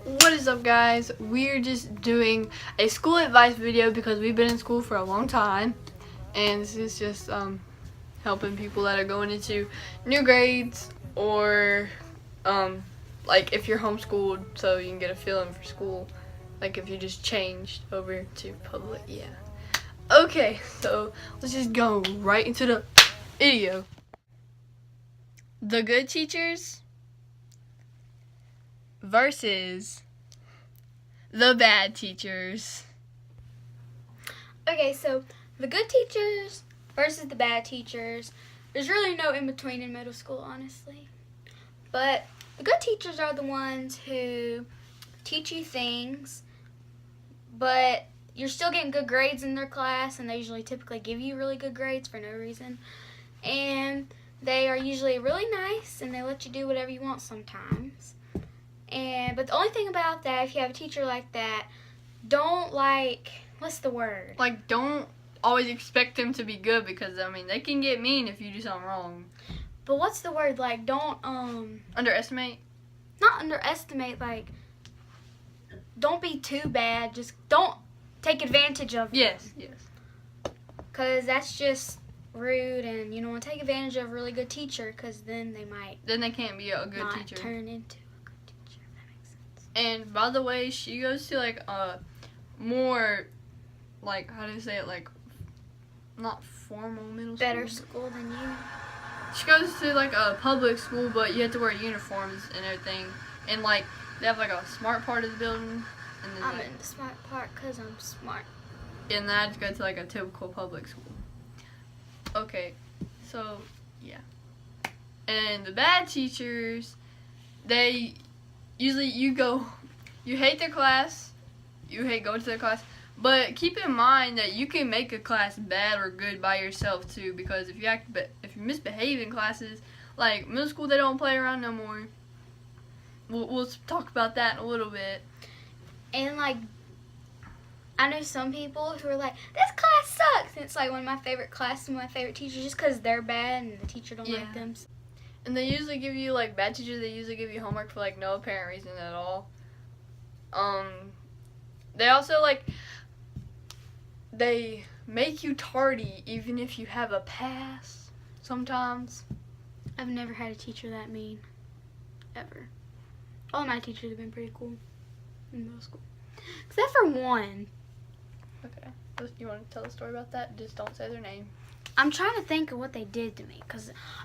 What is up, guys? We're just doing a school advice video because we've been in school for a long time, and this is just helping people that are going into new grades or like if you're homeschooled, so you can get a feeling for school, like if you just changed over to public. Yeah. Okay, so let's just go right into the video. The good teachers versus the bad teachers. Okay, so the good teachers versus the bad teachers. There's really no in between in middle school, honestly. But the good teachers are the ones who teach you things, but you're still getting good grades in their class, and they usually typically give you really good grades for no reason. And they are usually really nice, and they let you do whatever you want sometimes. But the only thing about that, if you have a teacher like that, don't what's the word? Like, don't always expect them to be good because, I mean, they can get mean if you do something wrong. But what's the word? Like, don't, Underestimate? not underestimate, like, don't be too bad. Just don't take advantage of them. Yes. Because that's just rude, and you don't want to take advantage of a really good teacher because then they might Then they can't be a good not teacher. turn into a good teacher, if that makes sense. And by the way, she goes to like a more, like, how do you say it, like, not formal middle school. Better school than you. She goes to like a public school, but you have to wear uniforms and everything. And like, they have like a smart part of the building. And then I'm in the smart part because I'm smart. And then I had to go to like a typical public school. Okay, so yeah. And the bad teachers, they usually you hate their class, you hate going to their class, but keep in mind that you can make a class bad or good by yourself too, because if you misbehave in classes, like middle school, they don't play around no more. We'll talk about that in a little bit. And like, I know some people who are like, this class sucks. And it's like one of my favorite classes and my favorite teachers just because they're bad and the teacher don't like them. And they usually give you, like, bad teachers, they usually give you homework for, like, no apparent reason at all. They also, like, they make you tardy even if you have a pass sometimes. I've never had a teacher that mean. Ever. All my teachers have been pretty cool in middle school. Except for one. Okay. You want to tell the story about that? Just don't say their name. I'm trying to think of what they did to me.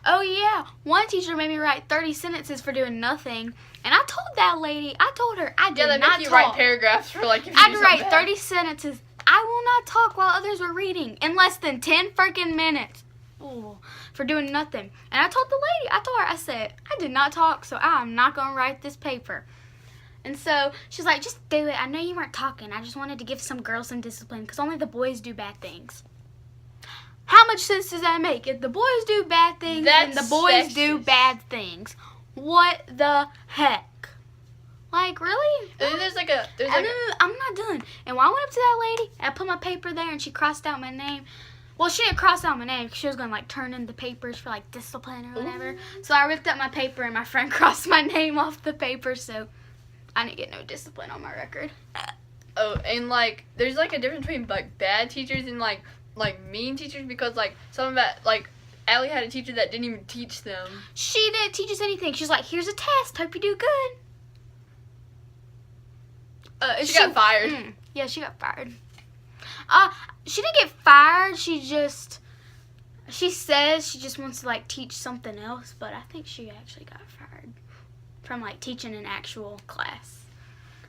Oh yeah, one teacher made me write 30 sentences for doing nothing. And I told that lady, I told her I did not talk. Yeah, they make you write paragraphs for like if you I had do to write something 30 sentences. I will not talk while others were reading in less than 10 freaking minutes. Ooh, for doing nothing. And I told the lady, I said, I did not talk, so I'm not going to write this paper. And so she's like, just do it. I know you weren't talking. I just wanted to give some girls some discipline because only the boys do bad things. How much sense does that make? If the boys do bad things, then the boys do bad things. What the heck? Like, really? And then I'm not done. And when I went up to that lady, I put my paper there and she crossed out my name. Well, she didn't cross out my name because she was going to, like, turn in the papers for, like, discipline or whatever. Ooh. So I ripped up my paper and my friend crossed my name off the paper, so I didn't get no discipline on my record. Oh, and, like, there's, like, a difference between, like, bad teachers and, like mean teachers because, like, some of that, like, Allie had a teacher that didn't even teach them. She didn't teach us anything. She's like, here's a test. Hope you do good. She got fired. Yeah, she got fired. She didn't get fired. She says she just wants to, like, teach something else, but I think she actually got fired from, like, teaching an actual class.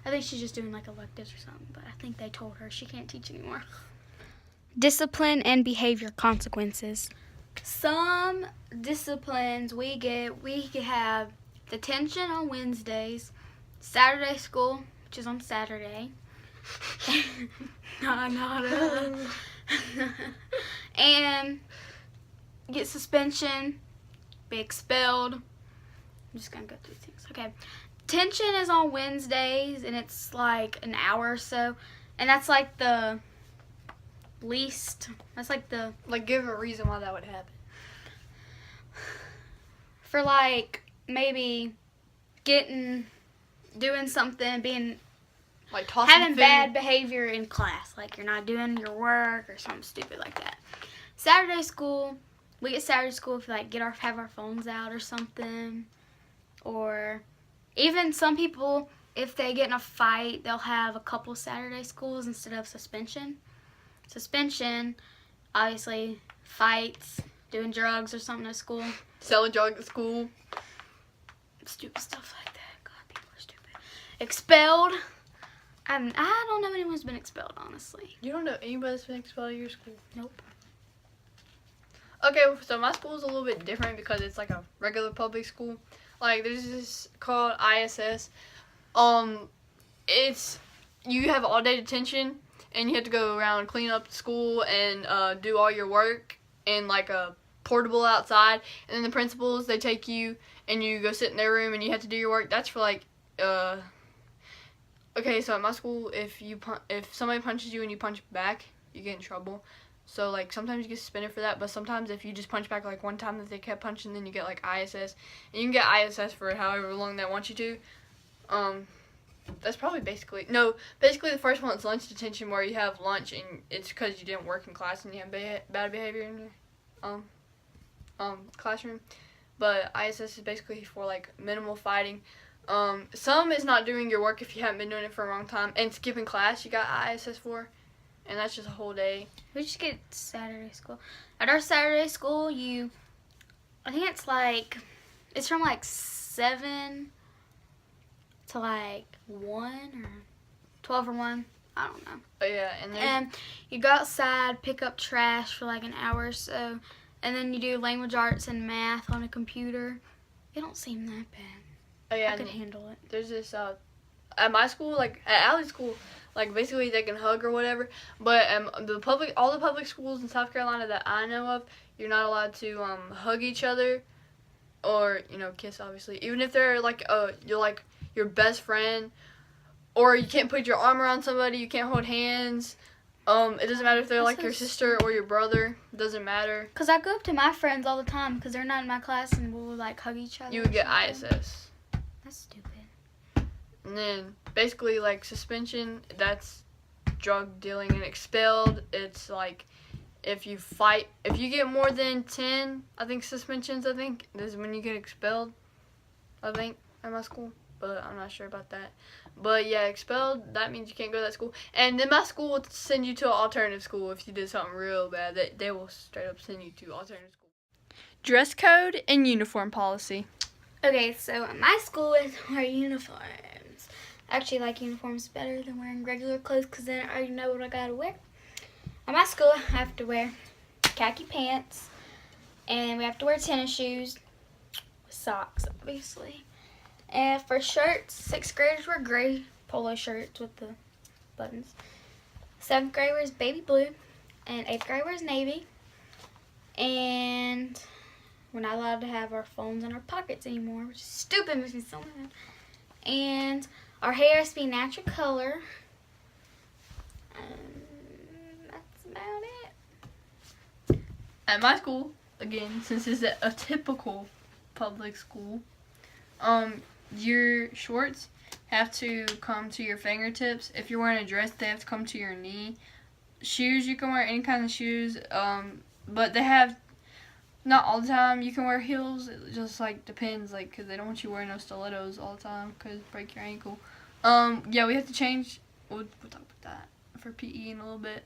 I think she's just doing, like, electives or something, but I think they told her she can't teach anymore. Discipline and behavior consequences. Some disciplines we have detention on Wednesdays, Saturday school, which is on Saturday. And get suspension, be expelled. I'm just gonna go through things. Okay. Detention is on Wednesdays and it's like an hour or so. And that's like the least. That's like the. Like, give a reason why that would happen. For like maybe getting doing something, being Like tossing having food. bad behavior in class, like you're not doing your work or something stupid like that. Saturday school, we get Saturday school if we like have our phones out or something, or even some people, if they get in a fight, they'll have a couple Saturday schools instead of suspension. Suspension, obviously, fights, doing drugs or something at school. Selling drugs at school. Stupid stuff like that. God, people are stupid. Expelled. I don't know anyone's been expelled, honestly. You don't know anybody that's been expelled at your school? Nope. Okay, so my school is a little bit different because it's like a regular public school. Like there's this called ISS. It's you have all day detention and you have to go around clean up the school and do all your work in like a portable outside. And then the principals, they take you and you go sit in their room and you have to do your work. That's for like okay, so at my school, if somebody punches you and you punch back, you get in trouble. So, like, sometimes you get suspended for that, but sometimes if you just punch back, like, one time that they kept punching, then you get, like, ISS. And you can get ISS for however long they want you to. That's probably basically the first one is lunch detention, where you have lunch and it's because you didn't work in class and you have bad behavior in your classroom. But ISS is basically for, like, minimal fighting. Some is not doing your work if you haven't been doing it for a long time, and skipping class you got ISS for. And that's just a whole day. We just get Saturday school. At our Saturday school, I think it's from like 7 to like 1 or 12 or 1. I don't know. Oh yeah, and you go outside, pick up trash for like an hour or so, and then you do language arts and math on a computer. It don't seem that bad. Oh yeah, I could handle it. There's this at my school, like at Allie's school, like basically they can hug or whatever. But all the public schools in South Carolina that I know of, you're not allowed to hug each other, or kiss obviously. Even if they're like you're like your best friend, or you can't put your arm around somebody. You can't hold hands. It doesn't matter if they're like your sister or your brother. It doesn't matter. Cause I go up to my friends all the time because they're not in my class and we'll like hug each other. You would get ISS. That's stupid. And then basically like suspension, that's drug dealing, and expelled, it's like if you get more than 10, I think suspensions, this is when you get expelled, I think, at my school, but I'm not sure about that. But yeah, expelled, that means you can't go to that school. And then my school will send you to an alternative school if you did something real bad. They will straight up send you to alternative school. Dress code and uniform policy. Okay, so at my school we wear uniforms. I actually like uniforms better than wearing regular clothes because then I already know what I gotta wear. At my school, I have to wear khaki pants, and we have to wear tennis shoes with socks, obviously. And for shirts, 6th graders wear gray polo shirts with the buttons. 7th grade wears baby blue, and 8th grade wears navy. And we're not allowed to have our phones in our pockets anymore, which is stupid, makes me so mad. And our hair has to be natural color. That's about it. At my school, again, since it's a typical public school, your shorts have to come to your fingertips. If you're wearing a dress, they have to come to your knee. Shoes, you can wear any kind of shoes, but they have, not all the time you can wear heels. It just like depends, like, because they don't want you wearing no stilettos all the time because break your ankle. Yeah, we have to change. We'll talk about that for PE in a little bit.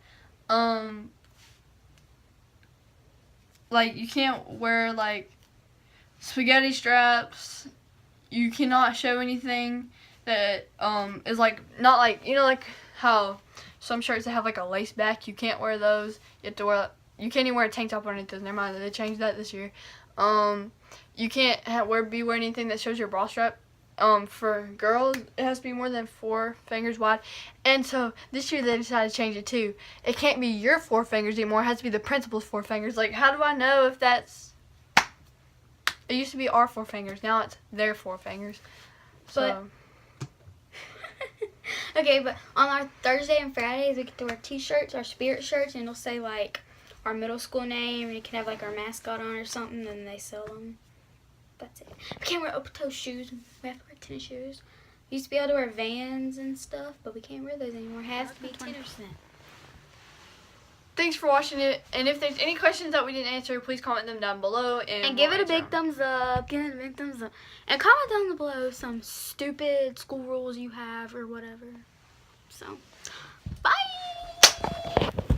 Like, you can't wear like spaghetti straps. You cannot show anything that is like not like like how some shirts that have like a lace back. You can't wear those. You have to wear. You can't even wear a tank top underneath those. Never mind, they changed that this year. You can't be wearing anything that shows your bra strap. For girls, it has to be more than 4 fingers wide. And so this year they decided to change it too. It can't be your 4 fingers anymore. It has to be the principal's 4 fingers. Like, how do I know if that's? It used to be our 4 fingers. Now it's their 4 fingers. So. Okay, but on our Thursday and Fridays, we get to wear T-shirts, our spirit shirts, and it'll say like our middle school name, and it can have like our mascot on or something, and they sell them. That's it. We can't wear open-toe shoes. We have to wear tennis shoes. We used to be able to wear Vans and stuff, but we can't wear those anymore. It has to be 20%. Thanks for watching it. And if there's any questions that we didn't answer, please comment them down below. And give we'll it a big answer them. thumbs up. Give it a big thumbs up. And comment down below some stupid school rules you have or whatever. So,